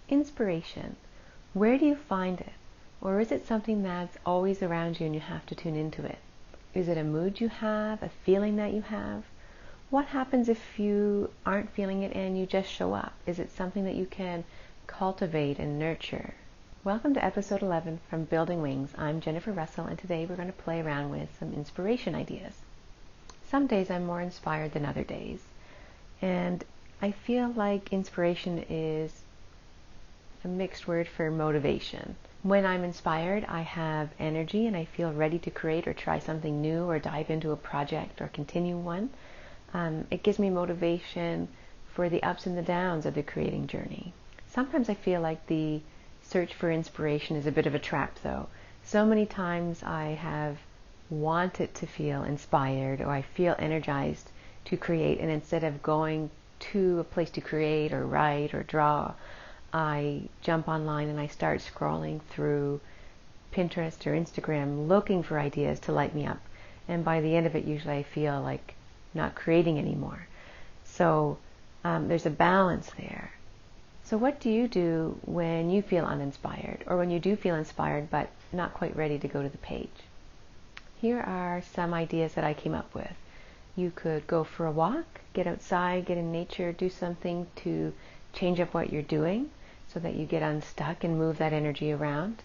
Inspiration. Where do you find it? Or is it something that's always around you and you have to tune into it? Is it a mood you have, a feeling that you have? What happens if you aren't feeling it and you just show up? Is it something that you can cultivate and nurture? Welcome to episode 11 from Building Wings. I'm Jennifer Russell, and today we're going to play around with some inspiration ideas. Some days I'm more inspired than other days, and I feel like inspiration is a mixed word for motivation. When I'm inspired, I have energy and I feel ready to create or try something new or dive into a project or continue one. It gives me motivation for the ups and the downs of the creating journey. Sometimes I feel like the search for inspiration is a bit of a trap, though. So many times I have wanted to feel inspired, or I feel energized to create, and instead of going to a place to create or write or draw, I jump online and I start scrolling through Pinterest or Instagram looking for ideas to light me up. And by the end of it, usually I feel like not creating anymore. So there's a balance there. So what do you do when you feel uninspired, or when you do feel inspired but not quite ready to go to the page? Here are some ideas that I came up with. You could go for a walk, get outside, get in nature, do something to change up what you're doing so that you get unstuck and move that energy around.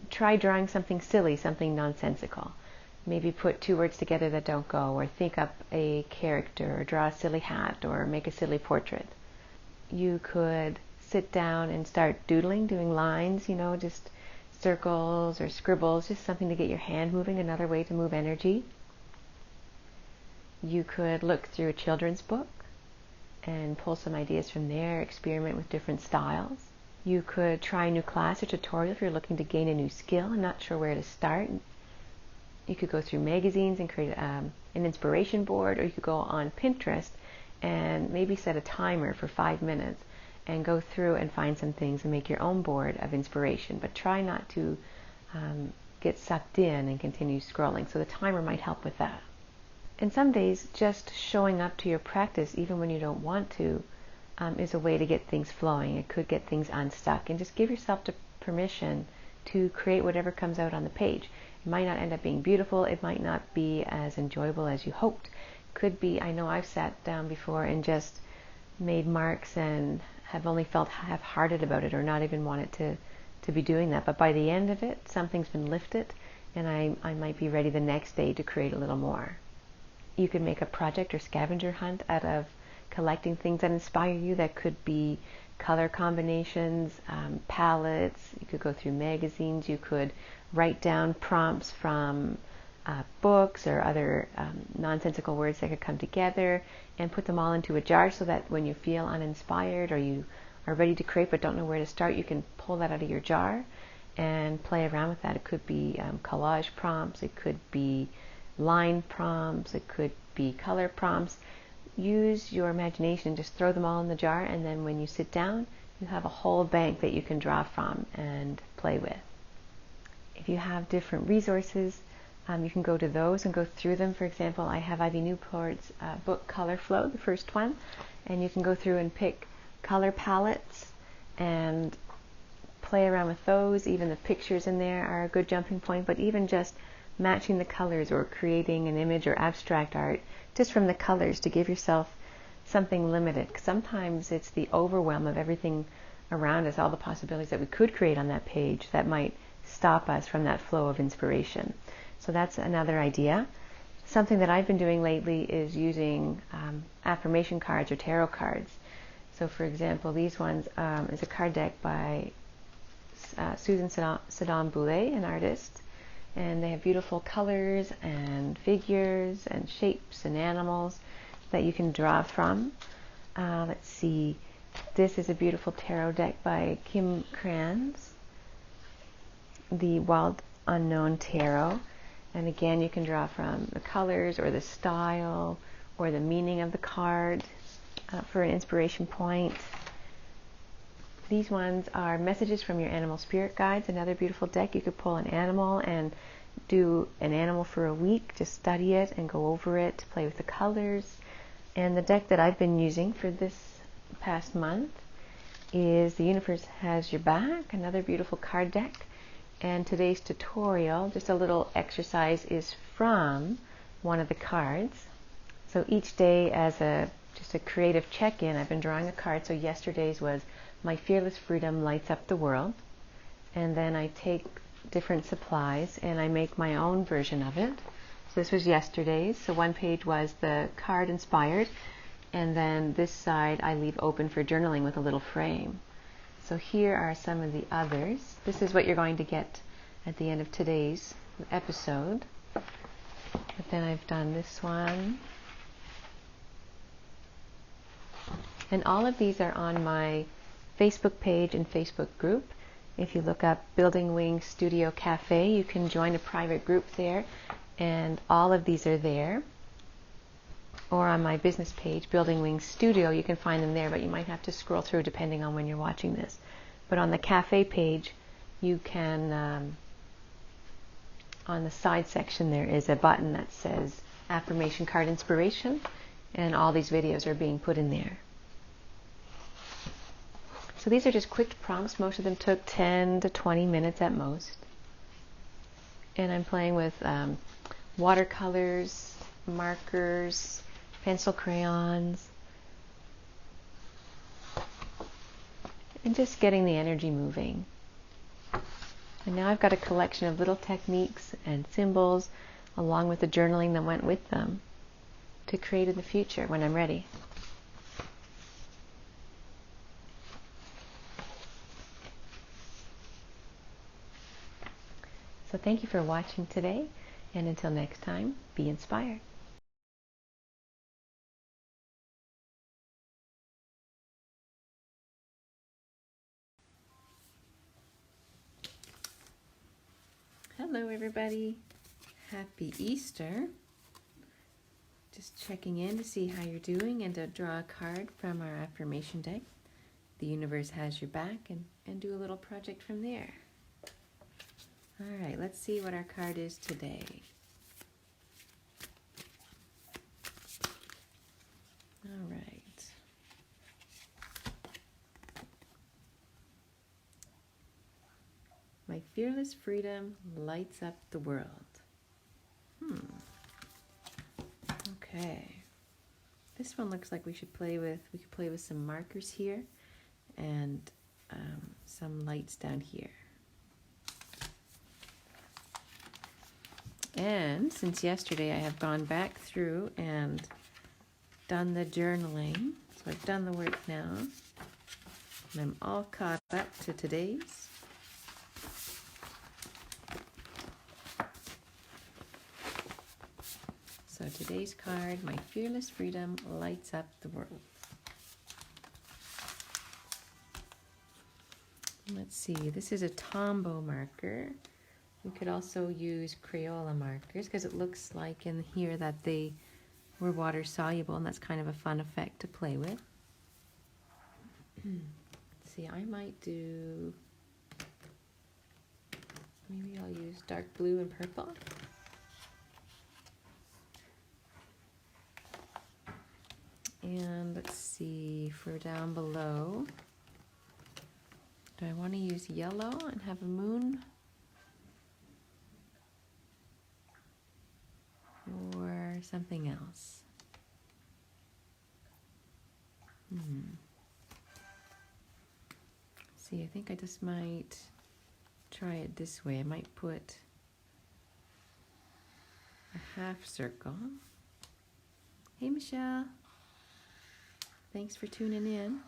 Try drawing something silly, something nonsensical. Maybe put two words together that don't go, or think up a character, or draw a silly hat, or make a silly portrait. You could sit down and start doodling, doing lines, just circles or scribbles, just something to get your hand moving, another way to move energy. You could look through a children's book and pull some ideas from there, experiment with different styles. You could try a new class or tutorial if you're looking to gain a new skill and not sure where to start. You could go through magazines and create an inspiration board, or you could go on Pinterest and maybe set a timer for 5 minutes and go through and find some things and make your own board of inspiration. But try not to get sucked in and continue scrolling. So the timer might help with that. And some days, just showing up to your practice, even when you don't want to, is a way to get things flowing. It could get things unstuck. And just give yourself the permission to create whatever comes out on the page. It might not end up being beautiful. It might not be as enjoyable as you hoped. Could be, I know I've sat down before and just made marks and have only felt half-hearted about it, or not even wanted to be doing that. But by the end of it, something's been lifted, and I might be ready the next day to create a little more. You could make a project or scavenger hunt out of collecting things that inspire you. That could be color combinations, palettes. You could go through magazines. You could write down prompts from books or other nonsensical words that could come together, and put them all into a jar so that when you feel uninspired or you are ready to create but don't know where to start, you can pull that out of your jar and play around with that. It could be collage prompts. It could be line prompts. It could be color prompts. Use your imagination, just throw them all in the jar, and then when you sit down, you have a whole bank that you can draw from and play with. If you have different resources, you can go to those and go through them. For example, I have Ivy Newport's book Color Flow, the first one, and you can go through and pick color palettes and play around with those. Even the pictures in there are a good jumping point, but even just matching the colors or creating an image or abstract art just from the colors to give yourself something limited. Sometimes it's the overwhelm of everything around us, all the possibilities that we could create on that page, that might stop us from that flow of inspiration. So that's another idea. Something that I've been doing lately is using affirmation cards or tarot cards. So for example, these ones is a card deck by Susan Saddam Boulay, an artist. And they have beautiful colors and figures and shapes and animals that you can draw from. Let's see. This is a beautiful tarot deck by Kim Kranz, the Wild Unknown Tarot. And again, you can draw from the colors or the style or the meaning of the card for an inspiration point. These ones are messages from your animal spirit guides. Another beautiful deck. You could pull an animal and do an animal for a week. Just study it and go over it, play with the colors. And the deck that I've been using for this past month is The Universe Has Your Back, another beautiful card deck. And today's tutorial, just a little exercise, is from one of the cards. So each day, as just a creative check-in, I've been drawing a card. So yesterday's was My Fearless Freedom Lights Up the World. And then I take different supplies and I make my own version of it. So this was yesterday's. So one page was the card inspired, and then this side I leave open for journaling with a little frame. So here are some of the others. This is what you're going to get at the end of today's episode. But then I've done this one. And all of these are on my Facebook page and Facebook group. If you look up Building Wings Studio Cafe, you can join a private group there, and all of these are there. Or on my business page, Building Wings Studio, you can find them there, but you might have to scroll through depending on when you're watching this. But on the cafe page, you can, on the side section there is a button that says Affirmation Card Inspiration, and all these videos are being put in there. So these are just quick prompts. Most of them took 10 to 20 minutes at most. And I'm playing with watercolors, markers, pencil crayons, and just getting the energy moving. And now I've got a collection of little techniques and symbols along with the journaling that went with them to create in the future when I'm ready. So thank you for watching today, and until next time, be inspired. Hello everybody, happy Easter. Just checking in to see how you're doing and to draw a card from our affirmation deck. The universe has your back, and do a little project from there. All right, let's see what our card is today. All right. My fearless freedom lights up the world. Okay. This one looks like we could play with some markers here and some lights down here. And since yesterday I have gone back through and done the journaling, so I've done the work now, and I'm all caught up to today's. So today's card, My Fearless Freedom Lights Up the World. Let's see, this is a Tombow marker. We could also use Crayola markers because it looks like in here that they were water soluble, and that's kind of a fun effect to play with. Let's see, I might do, maybe I'll use dark blue and purple. And let's see, for down below, do I want to use yellow and have a moon? Or something else? See, I think I just might try it this way. I might put a half circle. Hey Michelle, thanks for tuning in.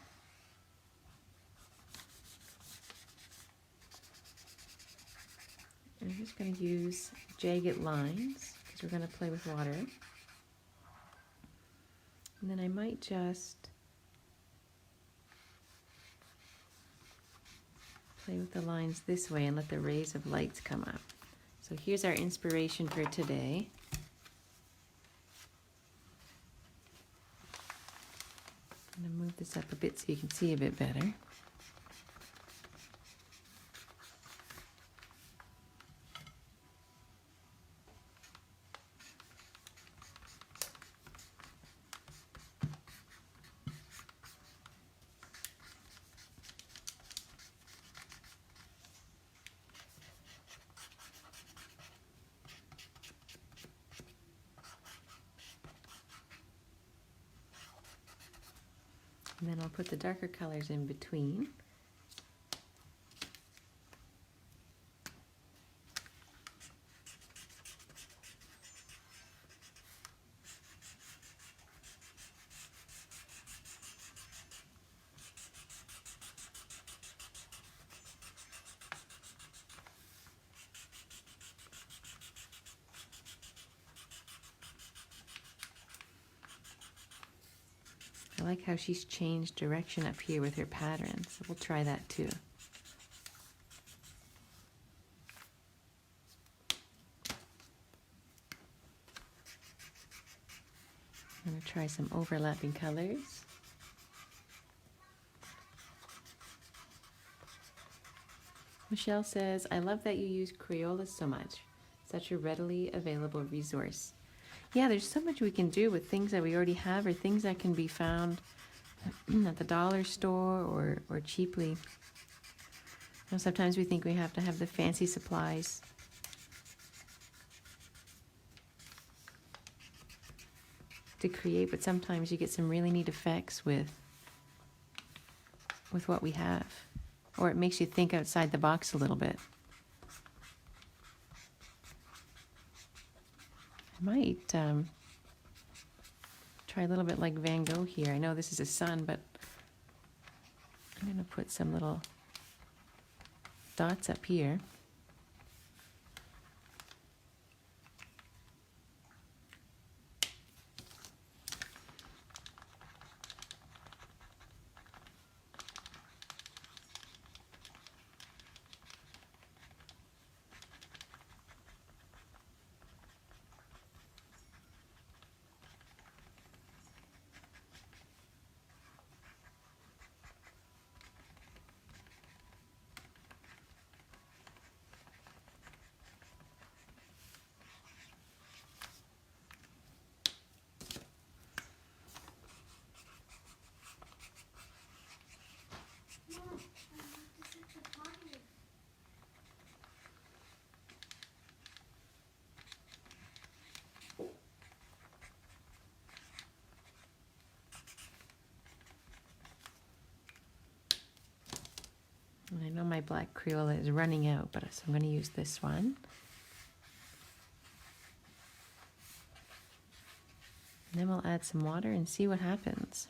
I'm just going to use jagged lines because we're going to play with water. And then I might just play with the lines this way and let the rays of lights come up. So here's our inspiration for today. I'm going to move this up a bit so you can see a bit better. And then I'll put the darker colors in between. I like how she's changed direction up here with her pattern, so we'll try that too. I'm going to try some overlapping colors. Michelle says, I love that you use Crayola so much. Such a readily available resource. Yeah, there's so much we can do with things that we already have or things that can be found at the dollar store or cheaply. You know, sometimes we think we have to have the fancy supplies. To create, but sometimes you get some really neat effects with what we have. Or it makes you think outside the box a little bit. I might try a little bit like Van Gogh here. I know this is a sun, but I'm going to put some little dots up here. I know my black Crayola is running out, but so I'm going to use this one. And then we'll add some water and see what happens.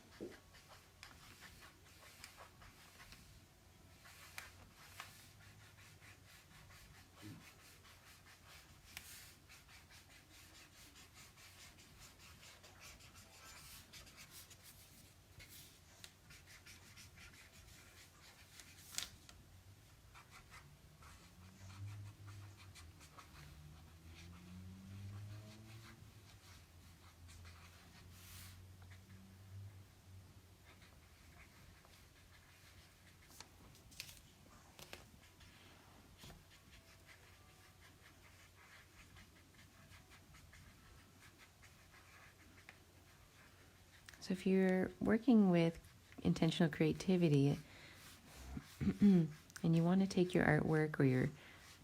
So if you're working with intentional creativity and you want to take your artwork or your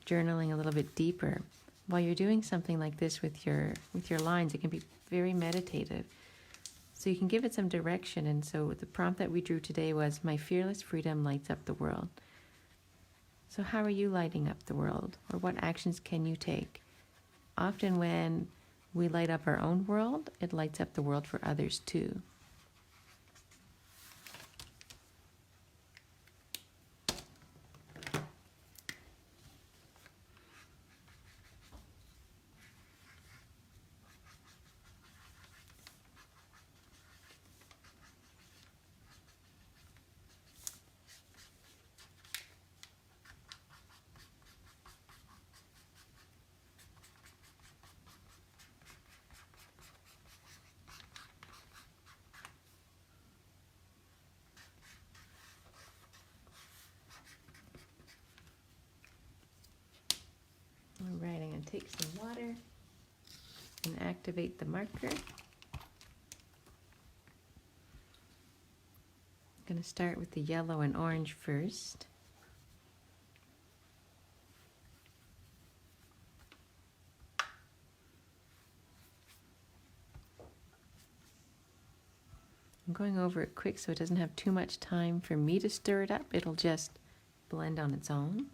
journaling a little bit deeper, while you're doing something like this with your lines, it can be very meditative. So you can give it some direction. And so the prompt that we drew today was, my fearless freedom lights up the world. So how are you lighting up the world? Or what actions can you take? Often when we light up our own world, it lights up the world for others too. All right, I'm going to take some water and activate the marker. I'm going to start with the yellow and orange first. I'm going over it quick so it doesn't have too much time for me to stir it up. It'll just blend on its own.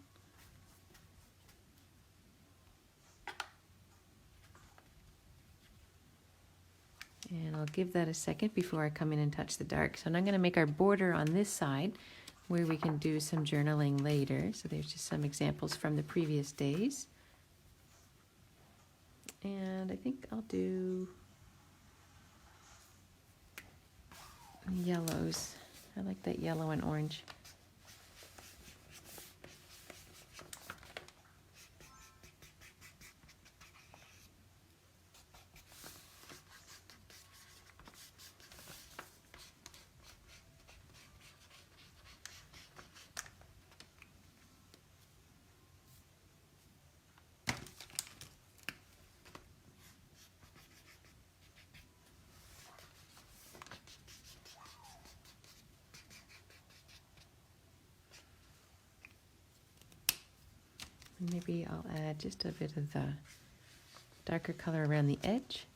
And I'll give that a second before I come in and touch the dark. So now I'm going to make our border on this side where we can do some journaling later. So there's just some examples from the previous days. And I think I'll do yellows. I like that yellow and orange. And maybe I'll add just a bit of the darker color around the edge.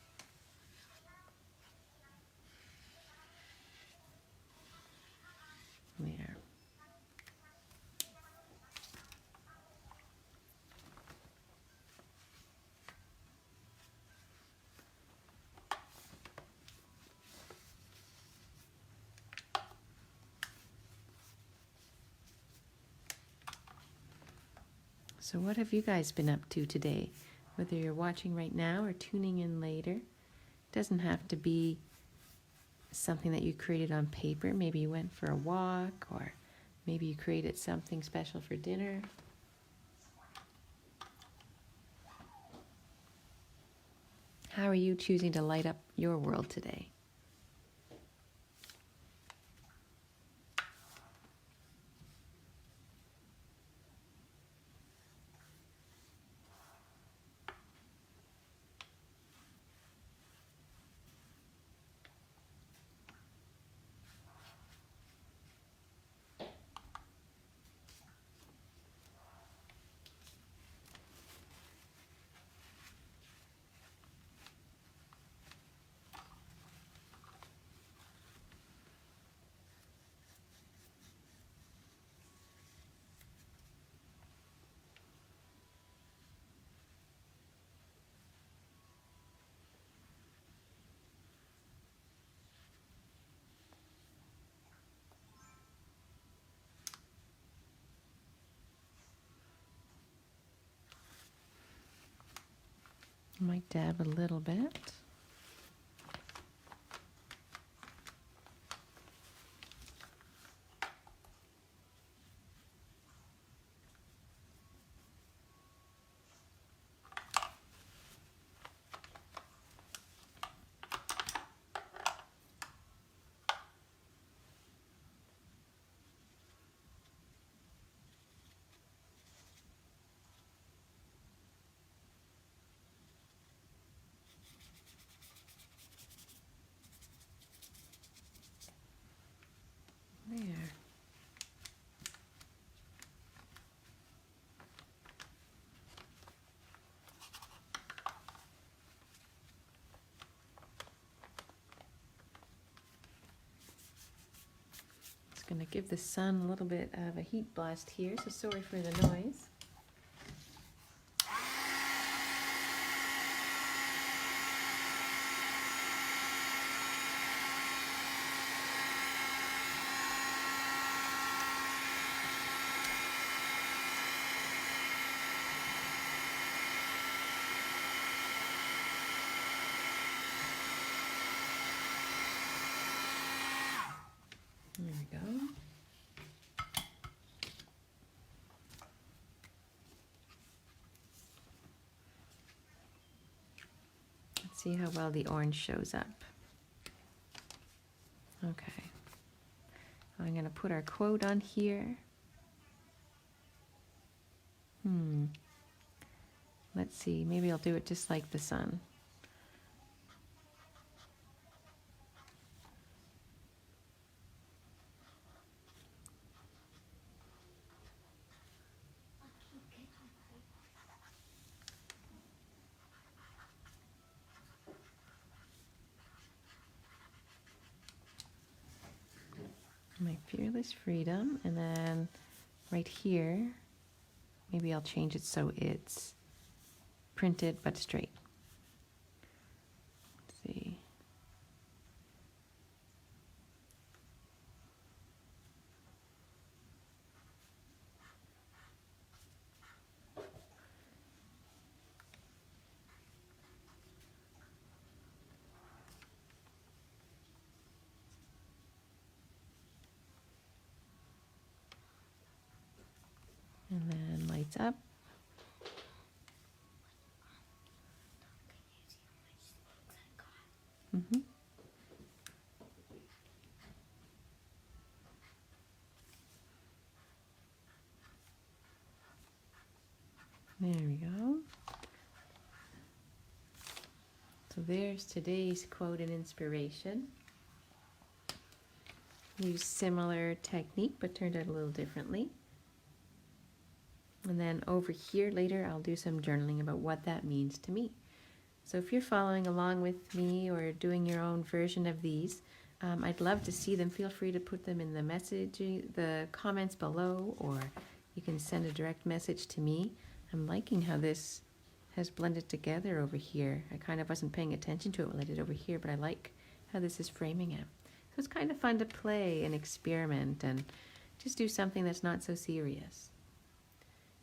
There. So what have you guys been up to today? Whether you're watching right now or tuning in later, it doesn't have to be something that you created on paper. Maybe you went for a walk, or maybe you created something special for dinner. How are you choosing to light up your world today? I might dab a little bit. There. It's going to give the sun a little bit of a heat blast here, so sorry for the noise. There we go. Let's see how well the orange shows up. Okay. I'm going to put our quote on here. Let's see, maybe I'll do it just like the sun. My fearless freedom, and then right here, maybe I'll change it so it's printed but straight. Let's see. And then lights up. Mm-hmm. There we go. So there's today's quote and inspiration. Use similar technique but turned out a little differently. And then over here later I'll do some journaling about what that means to me. So if you're following along with me or doing your own version of these, I'd love to see them. Feel free to put them in the comments below, or you can send a direct message to me. I'm liking how this has blended together over here. I kind of wasn't paying attention to it when I did over here, but I like how this is framing it. So it's kind of fun to play and experiment and just do something that's not so serious.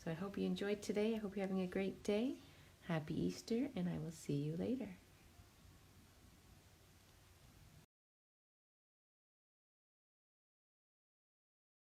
So I hope you enjoyed today. I hope you're having a great day. Happy Easter, and I will see you later.